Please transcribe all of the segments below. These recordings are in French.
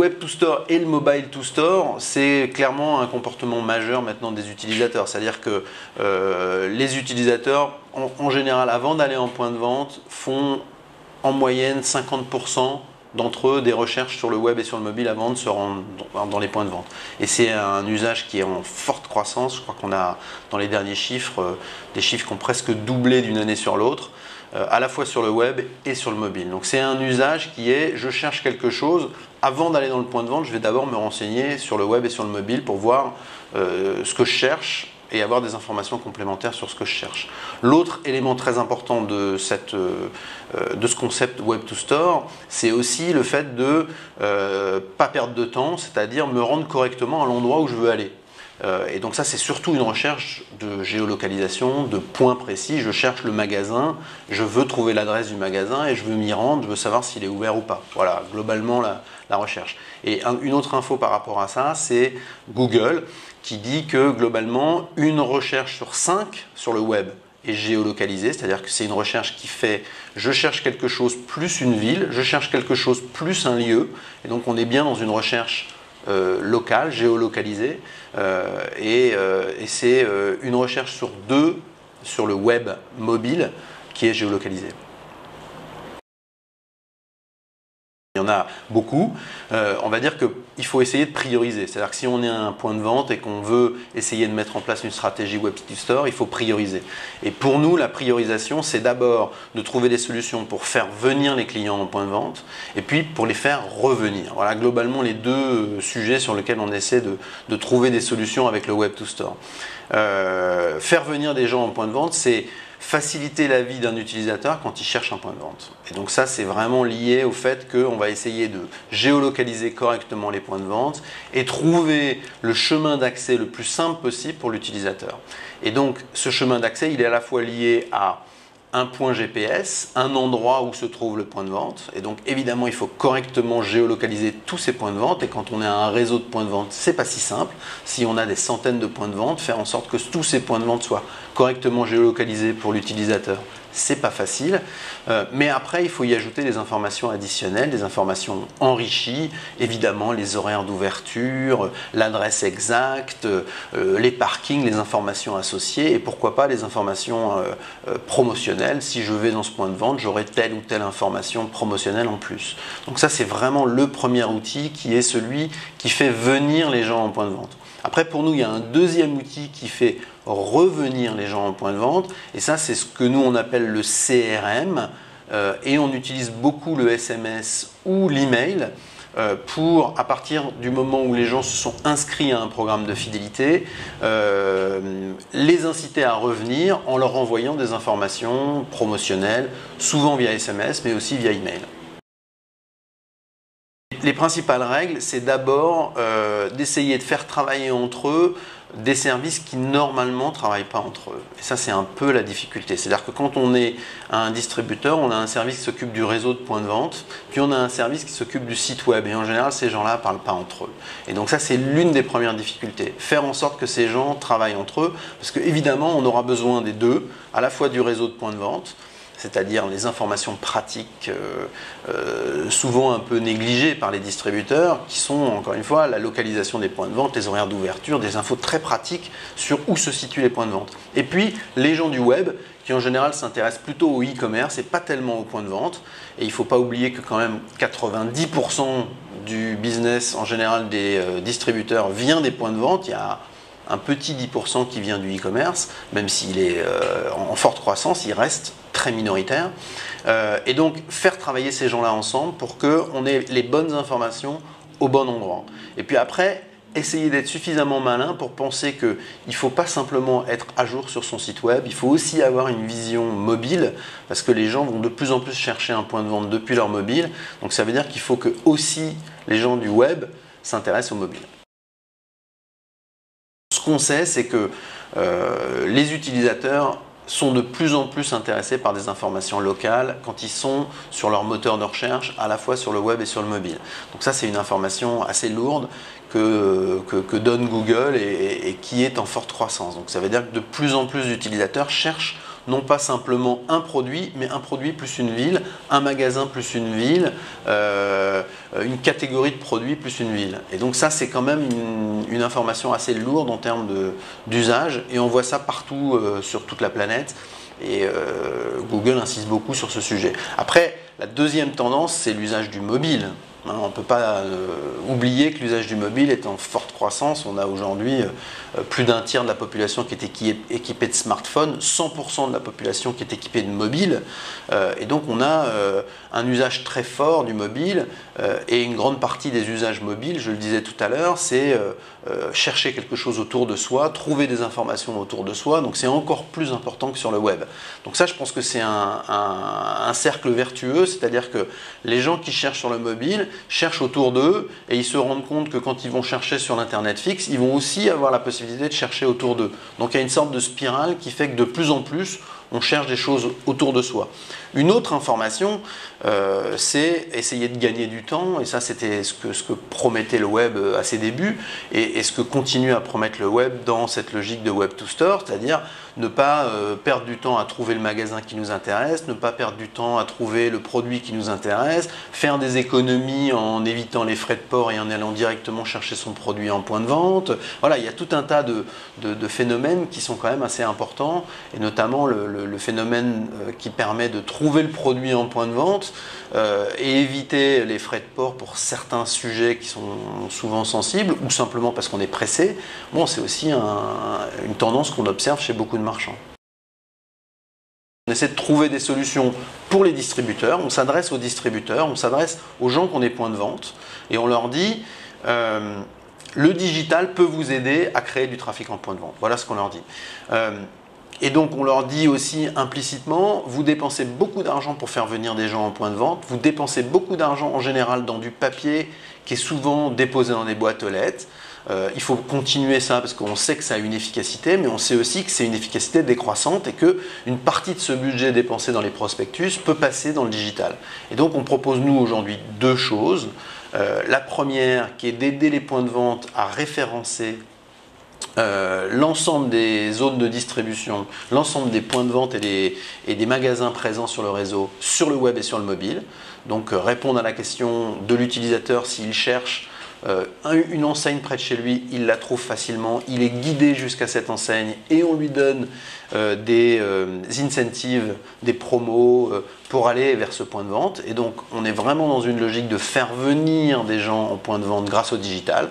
web to store et le mobile to store, c'est clairement un comportement majeur maintenant des utilisateurs. C'est-à-dire que les utilisateurs, en général, avant d'aller en point de vente, font en moyenne 50% d'entre eux des recherches sur le web et sur le mobile avant de se rendre dans les points de vente. Et c'est un usage qui est en forte croissance. Je crois qu'on a dans les derniers chiffres, des chiffres qui ont presque doublé d'une année sur l'autre, à la fois sur le web et sur le mobile. Donc c'est un usage qui est, je cherche quelque chose, avant d'aller dans le point de vente, je vais d'abord me renseigner sur le web et sur le mobile pour voir ce que je cherche et avoir des informations complémentaires sur ce que je cherche. L'autre élément très important de ce concept Web to Store, c'est aussi le fait de ne pas perdre de temps, c'est-à-dire me rendre correctement à l'endroit où je veux aller. Et donc ça, c'est surtout une recherche de géolocalisation, de points précis. Je cherche le magasin, je veux trouver l'adresse du magasin et je veux m'y rendre, je veux savoir s'il est ouvert ou pas. Voilà, globalement la recherche. Et une autre info par rapport à ça, c'est Google qui dit que globalement, une recherche sur 5 sur le web est géolocalisée, c'est-à-dire que c'est une recherche qui fait je cherche quelque chose plus une ville, je cherche quelque chose plus un lieu, et donc on est bien dans une recherche locale, géolocalisée, et c'est une recherche sur 2 sur le web mobile qui est géolocalisée. Il y en a beaucoup. On va dire qu'il faut essayer de prioriser. C'est-à-dire que si on est à un point de vente et qu'on veut essayer de mettre en place une stratégie Web to Store, il faut prioriser. Et pour nous, la priorisation, c'est d'abord de trouver des solutions pour faire venir les clients en point de vente et puis pour les faire revenir. Voilà globalement les deux sujets sur lesquels on essaie de trouver des solutions avec le Web to Store. Faire venir des gens en point de vente, c'est faciliter la vie d'un utilisateur quand il cherche un point de vente. Et donc ça, c'est vraiment lié au fait qu'on va essayer de géolocaliser correctement les points de vente et trouver le chemin d'accès le plus simple possible pour l'utilisateur. Et donc, ce chemin d'accès, il est à la fois lié à un point GPS, un endroit où se trouve le point de vente. Et donc, évidemment, il faut correctement géolocaliser tous ces points de vente. Et quand on a un réseau de points de vente, c'est pas si simple. Si on a des centaines de points de vente, faire en sorte que tous ces points de vente soient correctement géolocalisés pour l'utilisateur, c'est pas facile. Mais après, il faut y ajouter des informations additionnelles, des informations enrichies, évidemment les horaires d'ouverture, l'adresse exacte, les parkings, les informations associées et pourquoi pas les informations promotionnelles. Si je vais dans ce point de vente, j'aurai telle ou telle information promotionnelle en plus. Donc ça, c'est vraiment le premier outil qui est celui qui fait venir les gens en point de vente. Après, pour nous, il y a un deuxième outil qui fait revenir les gens en point de vente. Et ça, c'est ce que nous, on appelle le CRM. Et on utilise beaucoup le SMS ou l'email pour, à partir du moment où les gens se sont inscrits à un programme de fidélité, les inciter à revenir en leur envoyant des informations promotionnelles, souvent via SMS, mais aussi via email. Les principales règles, c'est d'abord d'essayer de faire travailler entre eux des services qui normalement ne travaillent pas entre eux. Et ça, c'est un peu la difficulté. C'est-à-dire que quand on est un distributeur, on a un service qui s'occupe du réseau de points de vente, puis on a un service qui s'occupe du site web. Et en général, ces gens-là ne parlent pas entre eux. Et donc ça, c'est l'une des premières difficultés. Faire en sorte que ces gens travaillent entre eux, parce qu'évidemment, on aura besoin des deux, à la fois du réseau de points de vente, c'est-à-dire les informations pratiques souvent un peu négligées par les distributeurs, qui sont, encore une fois, la localisation des points de vente, les horaires d'ouverture, des infos très pratiques sur où se situent les points de vente. Et puis, les gens du web, qui en général s'intéressent plutôt au e-commerce et pas tellement aux points de vente. Et il ne faut pas oublier que quand même 90% du business en général des distributeurs vient des points de vente. Il y a un petit 10% qui vient du e-commerce, même s'il est en forte croissance, il reste très minoritaire. Et donc, faire travailler ces gens-là ensemble pour qu'on ait les bonnes informations au bon endroit. Et puis après, essayer d'être suffisamment malin pour penser qu'il ne faut pas simplement être à jour sur son site web, il faut aussi avoir une vision mobile, parce que les gens vont de plus en plus chercher un point de vente depuis leur mobile. Donc ça veut dire qu'il faut que aussi les gens du web s'intéressent au mobile. Ce qu'on sait, c'est que les utilisateurs sont de plus en plus intéressés par des informations locales quand ils sont sur leur moteur de recherche, à la fois sur le web et sur le mobile. Donc ça, c'est une information assez lourde que donne Google et qui est en forte croissance. Donc ça veut dire que de plus en plus d'utilisateurs cherchent non pas simplement un produit, mais un produit plus une ville, un magasin plus une ville, une catégorie de produits plus une ville. Et donc ça, c'est quand même une information assez lourde en termes d'usage, et on voit ça partout sur toute la planète. Et Google insiste beaucoup sur ce sujet. Après, la deuxième tendance, c'est l'usage du mobile. On ne peut pas oublier que l'usage du mobile est en forte croissance. On a aujourd'hui plus d'un tiers de la population qui est équipée de smartphones, 100% de la population qui est équipée de mobile. Et donc on a un usage très fort du mobile et une grande partie des usages mobiles, je le disais tout à l'heure, c'est chercher quelque chose autour de soi, trouver des informations autour de soi. Donc c'est encore plus important que sur le web. Donc ça, je pense que c'est un cercle vertueux, c'est-à-dire que les gens qui cherchent sur le mobile cherchent autour d'eux et ils se rendent compte que quand ils vont chercher sur l'internet fixe, ils vont aussi avoir la possibilité de chercher autour d'eux. Donc il y a une sorte de spirale qui fait que de plus en plus on cherche des choses autour de soi. Une autre information, c'est essayer de gagner du temps, et ça c'était ce que promettait le web à ses débuts, et ce que continue à promettre le web dans cette logique de web to store, c'est-à-dire ne pas perdre du temps à trouver le magasin qui nous intéresse, ne pas perdre du temps à trouver le produit qui nous intéresse, faire des économies en évitant les frais de port et en allant directement chercher son produit en point de vente. Voilà, il y a tout un tas de phénomènes qui sont quand même assez importants, et notamment le phénomène qui permet de trouver le produit en point de vente et éviter les frais de port pour certains sujets qui sont souvent sensibles, ou simplement parce qu'on est pressé. Bon, c'est aussi une tendance qu'on observe chez beaucoup de marchands. On essaie de trouver des solutions pour les distributeurs, on s'adresse aux distributeurs, on s'adresse aux gens qui ont des points de vente, et on leur dit le digital peut vous aider à créer du trafic en point de vente. Voilà ce qu'on leur dit. Et donc on leur dit aussi implicitement, vous dépensez beaucoup d'argent pour faire venir des gens en point de vente, vous dépensez beaucoup d'argent en général dans du papier qui est souvent déposé dans des boîtes aux lettres. Il faut continuer ça parce qu'on sait que ça a une efficacité, mais on sait aussi que c'est une efficacité décroissante et qu'une partie de ce budget dépensé dans les prospectus peut passer dans le digital. Et donc on propose nous aujourd'hui deux choses. La première qui est d'aider les points de vente à référencer l'ensemble des zones de distribution, l'ensemble des points de vente et des magasins présents sur le réseau, sur le web et sur le mobile. Donc répondre à la question de l'utilisateur s'il cherche une enseigne près de chez lui, il la trouve facilement, il est guidé jusqu'à cette enseigne et on lui donne des incentives, des promos pour aller vers ce point de vente. Et donc on est vraiment dans une logique de faire venir des gens en point de vente grâce au digital.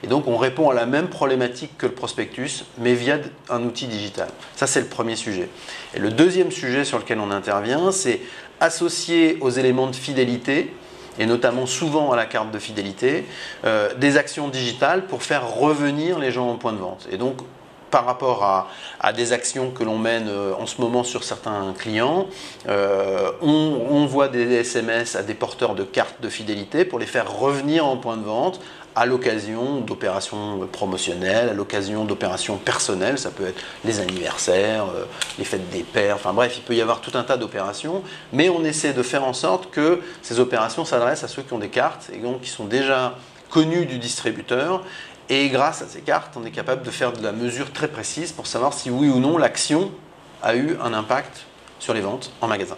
Et donc on répond à la même problématique que le prospectus, mais via un outil digital. Ça, c'est le premier sujet. Et le deuxième sujet sur lequel on intervient, c'est associer aux éléments de fidélité, et notamment souvent à la carte de fidélité, des actions digitales pour faire revenir les gens en point de vente. Et donc, par rapport à des actions que l'on mène en ce moment sur certains clients, on envoie des SMS à des porteurs de cartes de fidélité pour les faire revenir en point de vente à l'occasion d'opérations promotionnelles, à l'occasion d'opérations personnelles, ça peut être les anniversaires, les fêtes des pères, enfin bref, il peut y avoir tout un tas d'opérations, mais on essaie de faire en sorte que ces opérations s'adressent à ceux qui ont des cartes et donc qui sont déjà connus du distributeur. Et grâce à ces cartes, on est capable de faire de la mesure très précise pour savoir si oui ou non l'action a eu un impact sur les ventes en magasin.